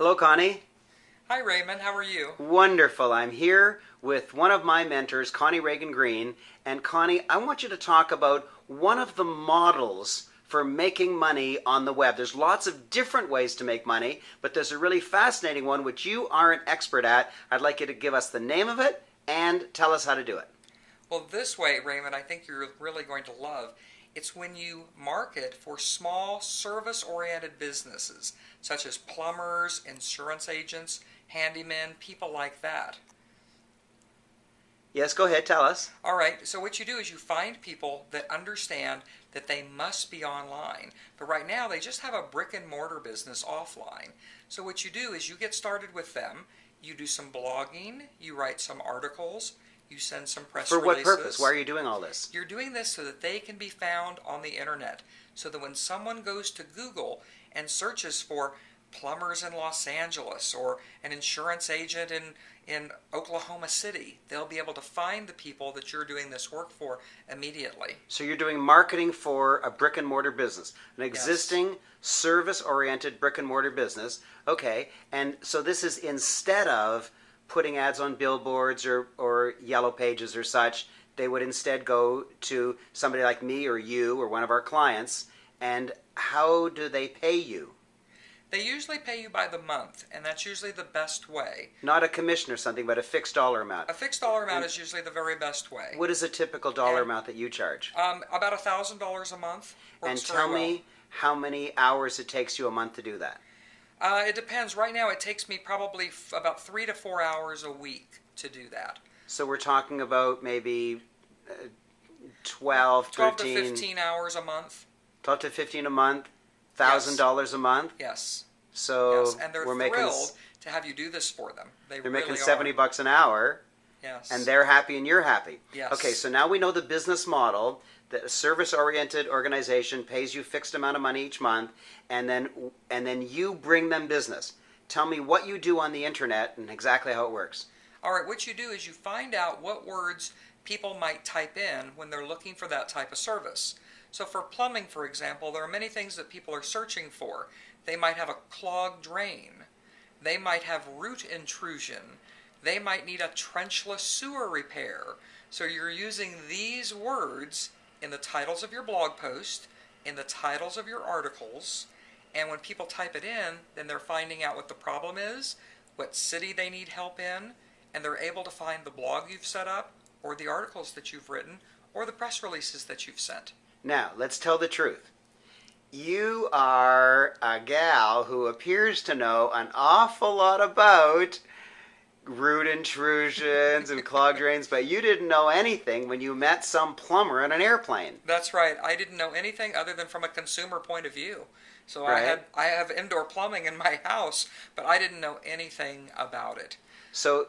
Hello, Connie. Hi, Raymond. How are you? Wonderful. I'm here with one of my mentors, Connie Reagan Green. And Connie, I want you to talk about one of the models for making money on the web. There's lots of different ways to make money, but there's a really fascinating one which you are an expert at. I'd like you to give us the name of it and tell us how to do it. Well, this way, Raymond, I think you're really going to love. It's when you market for small service-oriented businesses, such as plumbers, insurance agents, handymen, people like that. Yes, go ahead, tell us. All right, so what you do is you find people that understand that they must be online. But right now, they just have a brick and mortar business offline. So what you do is you get started with them, you do some blogging, you write some articles, you send some press releases. For what purpose? Why are you doing all this? You're doing this so that they can be found on the internet. So that when someone goes to Google and searches for plumbers in Los Angeles or an insurance agent in Oklahoma City, they'll be able to find the people that you're doing this work for immediately. So you're doing marketing for a brick and mortar business, an existing service-oriented brick and mortar business. Okay, and so this is instead of putting ads on billboards or yellow pages or such. They would instead go to somebody like me or you or one of our clients. And how do they pay you? They usually pay you by the month, and that's usually the best way. Not a commission or something, but a fixed dollar amount. A fixed dollar amount is usually the very best way. What is a typical dollar amount that you charge? About $1,000 a month. And tell me how many hours it takes you a month to do that. It depends. Right now it takes me probably about 3 to 4 hours a week to do that. So we're talking about maybe 12 to 15 hours a month. 12 to 15 a month, $1,000 a month? Yes. So yes. And they're thrilled to have you do this for them. They're really making $70 an hour. Yes. And they're happy and you're happy. Yes. Okay, so now we know the business model. That a service-oriented organization pays you a fixed amount of money each month, and then you bring them business. Tell me what you do on the internet and exactly how it works. All right, what you do is you find out what words people might type in when they're looking for that type of service. So for plumbing, for example, there are many things that people are searching for. They might have a clogged drain. They might have root intrusion. They might need a trenchless sewer repair. So you're using these words in the titles of your blog post, in the titles of your articles, and when people type it in, then they're finding out what the problem is, what city they need help in, and they're able to find the blog you've set up, or the articles that you've written, or the press releases that you've sent. Now, let's tell the truth. You are a gal who appears to know an awful lot about root intrusions and clogged drains, but you didn't know anything when you met some plumber on an airplane. That's right. I didn't know anything other than from a consumer point of view. So right. I have indoor plumbing in my house, but I didn't know anything about it. So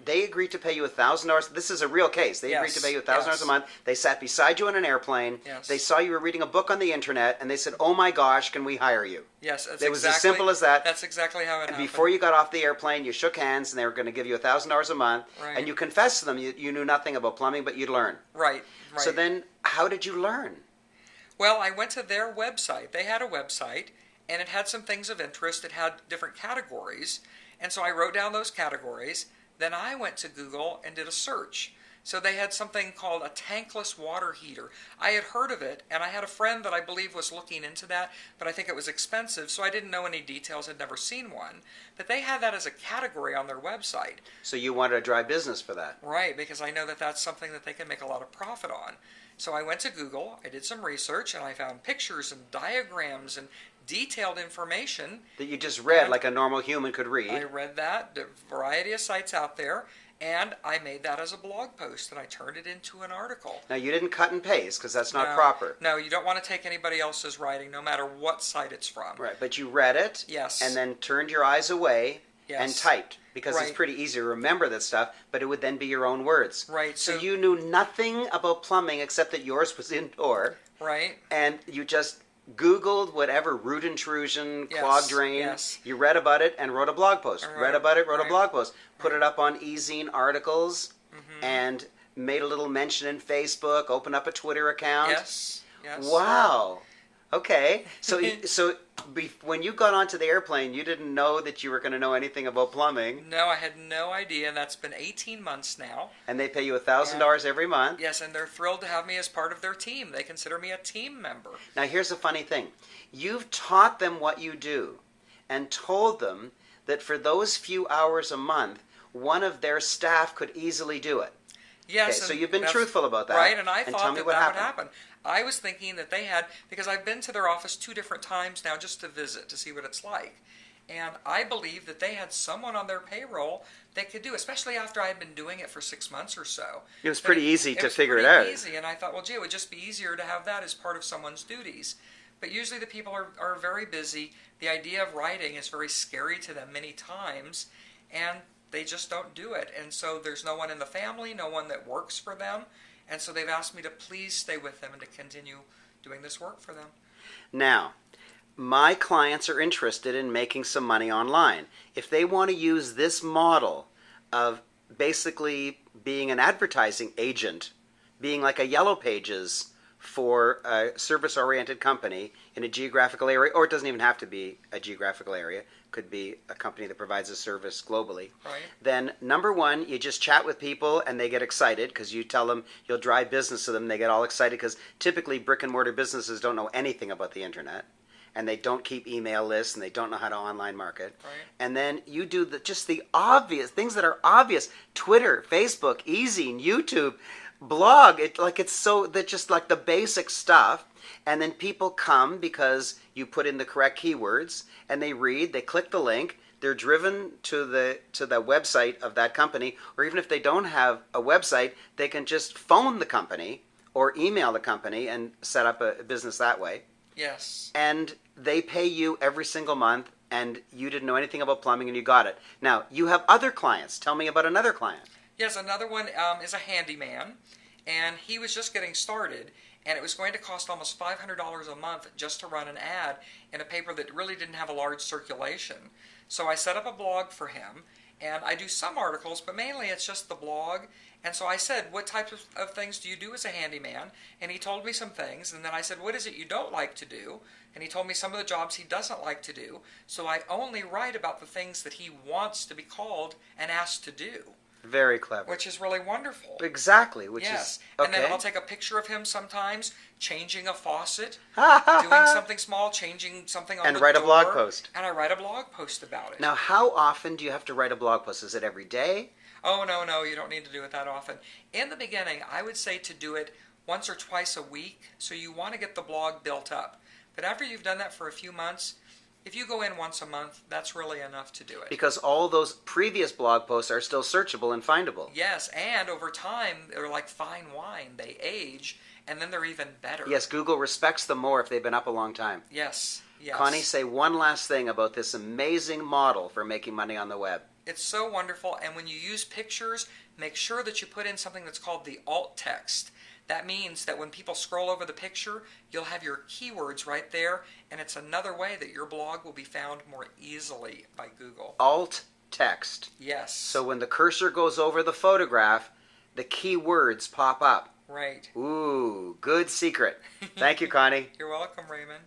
they agreed to pay you $1,000. This is a real case. They agreed to pay you $1,000 a month. They sat beside you on an airplane. Yes. They saw you were reading a book on the internet, and they said, "Oh my gosh, can we hire you?" Yes, it was as simple as that. That's exactly how it happened. Before you got off the airplane, you shook hands, and they were going to give you $1,000 a month. Right. And you confessed to them you knew nothing about plumbing, but you'd learn. Right. So then, how did you learn? Well, I went to their website. They had a website, and it had some things of interest. It had different categories, and so I wrote down those categories. Then I went to Google and did a search. So they had something called a tankless water heater. I had heard of it, and I had a friend that I believe was looking into that, but I think it was expensive, so I didn't know any details. I'd never seen one. But they had that as a category on their website. So you wanted to drive business for that. Right, because I know that that's something that they can make a lot of profit on. So I went to Google, I did some research, and I found pictures and diagrams and detailed information. That you just read like a normal human could read. I read that, a variety of sites out there, and I made that as a blog post, and I turned it into an article. Now, you didn't cut and paste, because that's not proper. No, you don't want to take anybody else's writing, no matter what site it's from. Right, but you read it, yes, and then turned your eyes away and typed, because right. It's pretty easy to remember that stuff, but it would then be your own words. Right. So you knew nothing about plumbing except that yours was indoor. Right. And you just Googled whatever root intrusion, clogged drain. Yes. You read about it and wrote a blog post. Read about it, wrote a blog post. Put it up on e-zine articles, and made a little mention in Facebook. Opened up a Twitter account. Yes. Yes. Wow. Okay. So when you got onto the airplane, you didn't know that you were going to know anything about plumbing. No, I had no idea, and that's been 18 months now. And they pay you $1,000 every month. Yes, and they're thrilled to have me as part of their team. They consider me a team member. Now, here's the funny thing. You've taught them what you do and told them that for those few hours a month, one of their staff could easily do it. Yes. Okay, so you've been truthful about that. Right, and I thought tell me that what that would happened. happen. I was thinking that they had, because I've been to their office 2 different times now just to visit, to see what it's like. And I believe that they had someone on their payroll that could do, especially after I had been doing it for 6 months or so. It was pretty easy to figure it out. Easy, and I thought, well, gee, it would just be easier to have that as part of someone's duties. But usually the people are very busy. The idea of writing is very scary to them many times, and they just don't do it. And so there's no one in the family, no one that works for them. And so they've asked me to please stay with them and to continue doing this work for them. Now, my clients are interested in making some money online. If they want to use this model of basically being an advertising agent, being like a Yellow Pages for a service-oriented company in a geographical area, or it doesn't even have to be a geographical area, could be a company that provides a service globally, Right. then number one, you just chat with people and they get excited because you tell them you'll drive business to them. They get all excited because typically brick and mortar businesses don't know anything about the internet, and they don't keep email lists, and they don't know how to online market. Right. And then you do just the obvious things that are obvious: Twitter, Facebook, Easy, YouTube, blog. It's so that just like the basic stuff. And then people come because you put in the correct keywords, and they read, they click the link, they're driven to the website of that company, or even if they don't have a website, they can just phone the company or email the company and set up a business that way. Yes. And they pay you every single month, and you didn't know anything about plumbing and you got it. Now, you have other clients. Tell me about another client. Yes, another one is a handyman, and he was just getting started, and it was going to cost almost $500 a month just to run an ad in a paper that really didn't have a large circulation. So I set up a blog for him, and I do some articles, but mainly it's just the blog. And so I said, what types of things do you do as a handyman? And he told me some things, and then I said, what is it you don't like to do? And he told me some of the jobs he doesn't like to do. So I only write about the things that he wants to be called and asked to do. Very clever. Which is really wonderful. Exactly. Yes. Okay. And then I'll take a picture of him sometimes changing a faucet, doing something small, changing something on the door. And write a blog post. And I write a blog post about it. Now, how often do you have to write a blog post? Is it every day? Oh, no, you don't need to do it that often. In the beginning, I would say to do it once or twice a week, so you want to get the blog built up. But after you've done that for a few months, if you go in once a month, that's really enough to do it. Because all those previous blog posts are still searchable and findable. Yes, and over time, they're like fine wine. They age, and then they're even better. Yes, Google respects them more if they've been up a long time. Yes, yes. Connie, say one last thing about this amazing model for making money on the web. It's so wonderful, and when you use pictures, make sure that you put in something that's called the alt text. That means that when people scroll over the picture, you'll have your keywords right there, and it's another way that your blog will be found more easily by Google. Alt text. Yes. So when the cursor goes over the photograph, the keywords pop up. Right. Ooh, good secret. Thank you, Connie. You're welcome, Raymond.